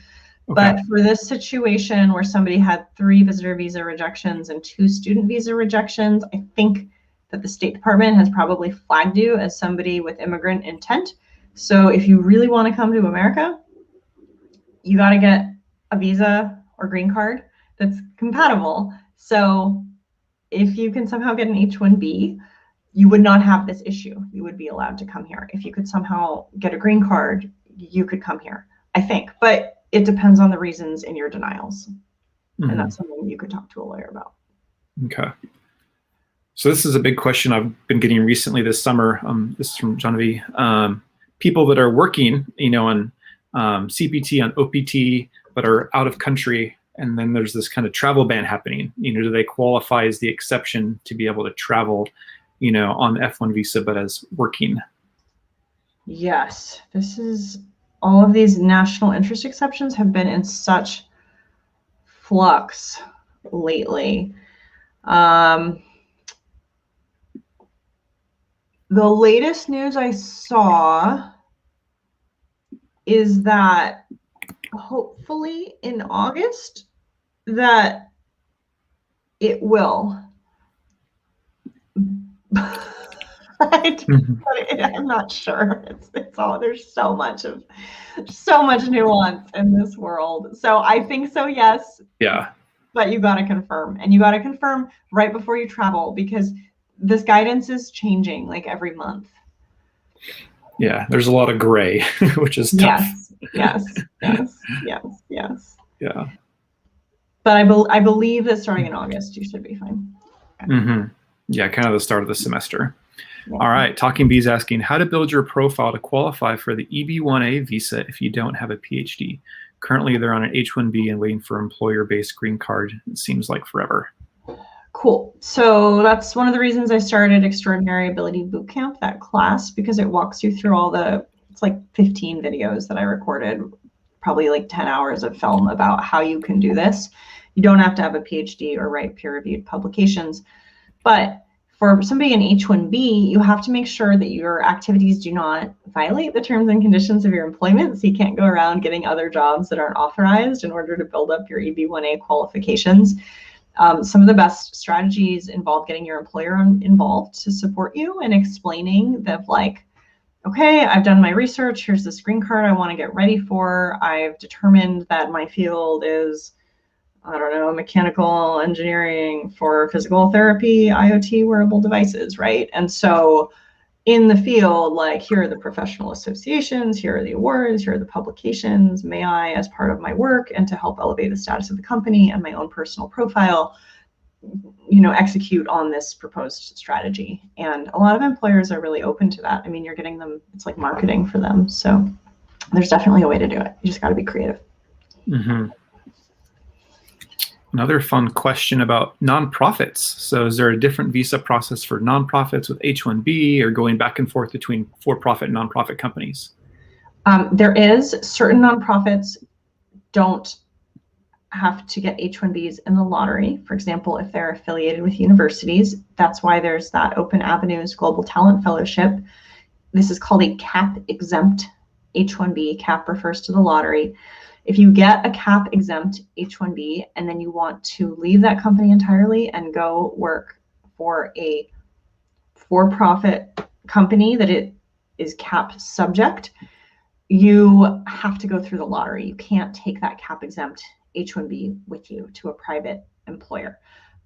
But for this situation where somebody had 3 visitor visa rejections and 2 student visa rejections, I think that the State Department has probably flagged you as somebody with immigrant intent. So if you really want to come to America, you got to get a visa or green card that's compatible. So if you can somehow get an H1B, you would not have this issue. You would be allowed to come here. If you could somehow get a green card, you could come here, I think. But it depends on the reasons in your denials. And that's something you could talk to a lawyer about. Okay. So this is a big question I've been getting recently this summer. This is from Genevieve. People that are working, you know, on CPT, on OPT, but are out of country, and then there's this kind of travel ban happening. You know, do they qualify as the exception to be able to travel, you know, on the F1 visa, but as working? Yes, this is, all of these national interest exceptions have been in such flux lately. The latest news I saw is that hopefully in August that it will. I'm not sure. It's all, there's so much nuance in this world. So I think so, yes. Yeah. But you got to confirm, and you got to confirm right before you travel, because this guidance is changing like every month. Yeah, there's a lot of gray, which is tough. Yes. Yeah. But I believe that starting in August, you should be fine. Okay. Yeah, kind of the start of the semester. Yeah. All right, Talking Bees asking how to build your profile to qualify for the EB1A visa if you don't have a PhD. Currently, they're on an H1B and waiting for employer-based green card. It seems like forever. Cool. So that's one of the reasons I started Extraordinary Ability Bootcamp, that class, because it walks you through all the, it's like 15 videos that I recorded, probably like 10 hours of film about how you can do this. You don't have to have a PhD or write peer-reviewed publications, but for somebody in H1B, you have to make sure that your activities do not violate the terms and conditions of your employment. So you can't go around getting other jobs that aren't authorized in order to build up your EB1A qualifications. Some of the best strategies involve getting your employer involved to support you and explaining that, like, okay, I've done my research, here's this green card I want to get ready for. I've determined that my field is, I don't know, mechanical engineering for physical therapy, IoT wearable devices, right? And so in the field, like, here are the professional associations, here are the awards, here are the publications. May I, as part of my work and to help elevate the status of the company and my own personal profile, execute on this proposed strategy. And a lot of employers are really open to that. I mean, you're getting them, it's like marketing for them. So there's definitely a way to do it. You just got to be creative. Mm-hmm. Another fun question about nonprofits. So is there a different visa process for nonprofits with H1B or going back and forth between for-profit and nonprofit companies? There is. Certain nonprofits don't have to get H1Bs in the lottery. For example, if they're affiliated with universities, that's why there's that Open Avenues Global Talent Fellowship. This is called a CAP exempt H1B. CAP refers to the lottery. If you get a CAP exempt H1B and then you want to leave that company entirely and go work for a for-profit company that it is CAP subject, you have to go through the lottery. You can't take that CAP exempt H1B with you to a private employer.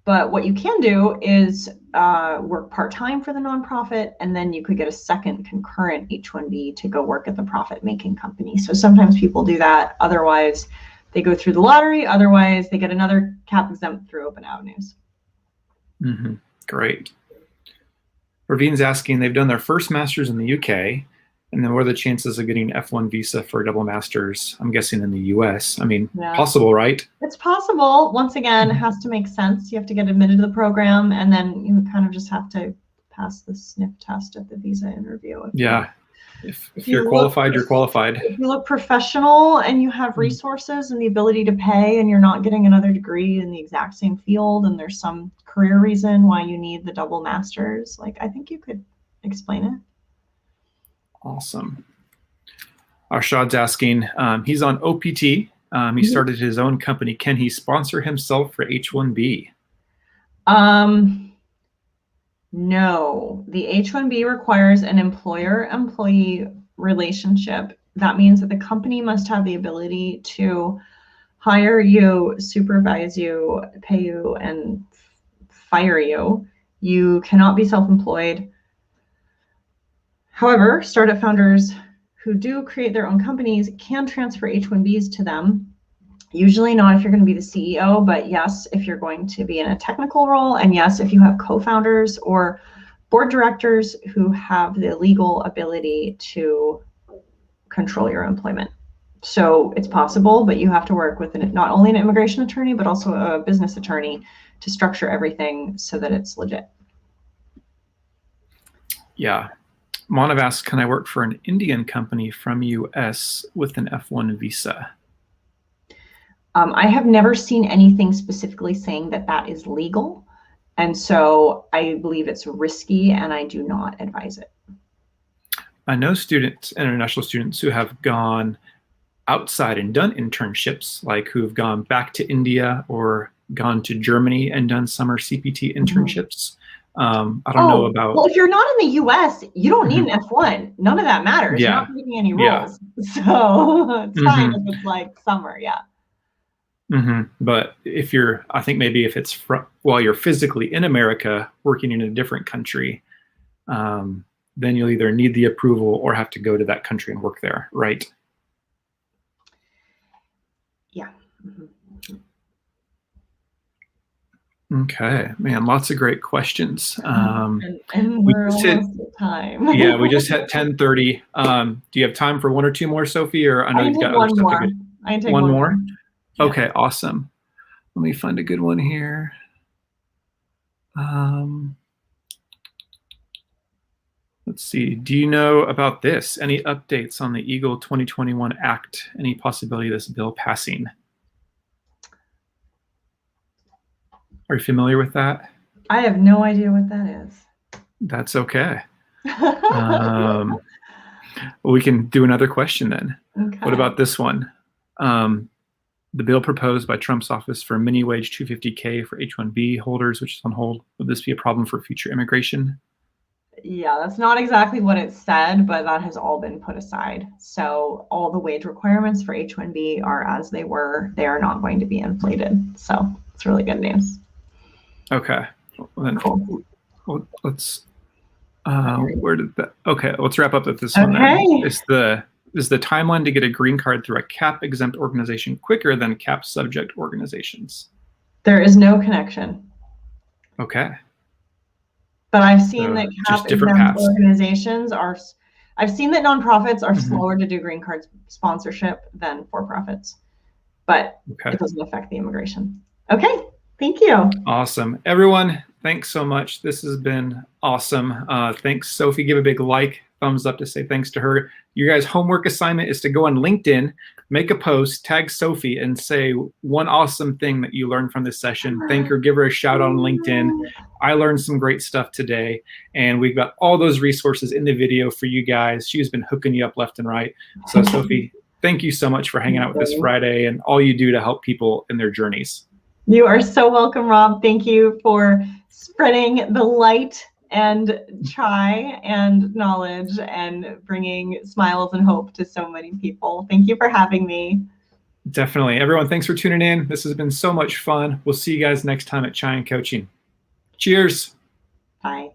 But what you can do is work part-time for the nonprofit, and then you could get a second concurrent H1B to go work at the profit-making company. So sometimes people do that. Otherwise, they go through the lottery. Otherwise, they get another CAP exempt through Open Avenues. Mm-hmm. Great. Ravine's asking, they've done their first master's in the UK, and then what are the chances of getting F1 visa for a double master's? I'm guessing in the US. I mean, Yeah. Possible, right? It's possible. Once again, it has to make sense. You have to get admitted to the program, and then you kind of just have to pass the sniff test at the visa interview. Yeah. If you're qualified, you're qualified. If you look professional and you have resources and the ability to pay, and you're not getting another degree in the exact same field, and there's some career reason why you need the double master's, like, I think you could explain it. Awesome. Arshad's asking, he's on OPT. He started his own company. Can he sponsor himself for H1B? No. The H1B requires an employer-employee relationship. That means that the company must have the ability to hire you, supervise you, pay you, and fire you. You cannot be self-employed. However, startup founders who do create their own companies can transfer H1Bs to them. Usually not if you're going to be the CEO, but yes, if you're going to be in a technical role, and yes, if you have co-founders or board directors who have the legal ability to control your employment. So it's possible, but you have to work with not only an immigration attorney, but also a business attorney to structure everything so that it's legit. Yeah. Manav asks, can I work for an Indian company from US with an F1 visa? I have never seen anything specifically saying that that is legal. And so I believe it's risky, and I do not advise it. I know students, international students, who have gone outside and done internships, like who've gone back to India or gone to Germany and done summer CPT internships. I don't know about. Well, if you're not in the US, you don't need an F1. None of that matters. Yeah. You're not breaking any rules. So it's fine if it's like summer. Yeah. But if you're, I think maybe if it's while you're physically in America working in a different country, then you'll either need the approval or have to go to that country and work there, right? Yeah. Okay, man, lots of great questions. And We we're just hit, almost at time. yeah, we just hit 10:30. Do you have time for one or two more, Sophie? Or I know I can you've take got other one stuff to more. get. I can take One one more? Yeah. Okay, awesome. Let me find a good one here. Let's see. Do you know about this? Any updates on the Eagle 2021 Act? Any possibility of this bill passing? Are you familiar with that? I have no idea what that is. That's okay. We can do another question then. Okay. What about this one? The bill proposed by Trump's office for mini wage $250K for H1B holders, which is on hold. Would this be a problem for future immigration? Yeah, that's not exactly what it said, but that has all been put aside. So all the wage requirements for H1B are as they were. They are not going to be inflated. So it's really good news. Okay. Well, then Cool. let's. Where did that? Okay, let's wrap up with this one. Okay. Then. Is the timeline to get a green card through a CAP exempt organization quicker than CAP subject organizations? There is no connection. Okay. But I've seen So that just CAP different exempt paths. organizations are. I've seen that nonprofits are Mhm. slower to do green card sponsorship than for-profits, but Okay. it doesn't affect the immigration. Okay. Thank you. Awesome. Everyone, thanks so much. This has been awesome. Thanks, Sophie. Give a big thumbs up to say thanks to her. Your guys' homework assignment is to go on LinkedIn, make a post, tag Sophie, and say one awesome thing that you learned from this session. Thank her, give her a shout out on LinkedIn. I learned some great stuff today, and we've got all those resources in the video for you guys. She's been hooking you up left and right. So, Sophie, thank you so much for hanging out with us Friday and all you do to help people in their journeys. You are so welcome, Rob. Thank you for spreading the light and chai and knowledge and bringing smiles and hope to so many people. Thank you for having me. Definitely. Everyone, thanks for tuning in. This has been so much fun. We'll see you guys next time at Chai and Coaching. Cheers. Bye.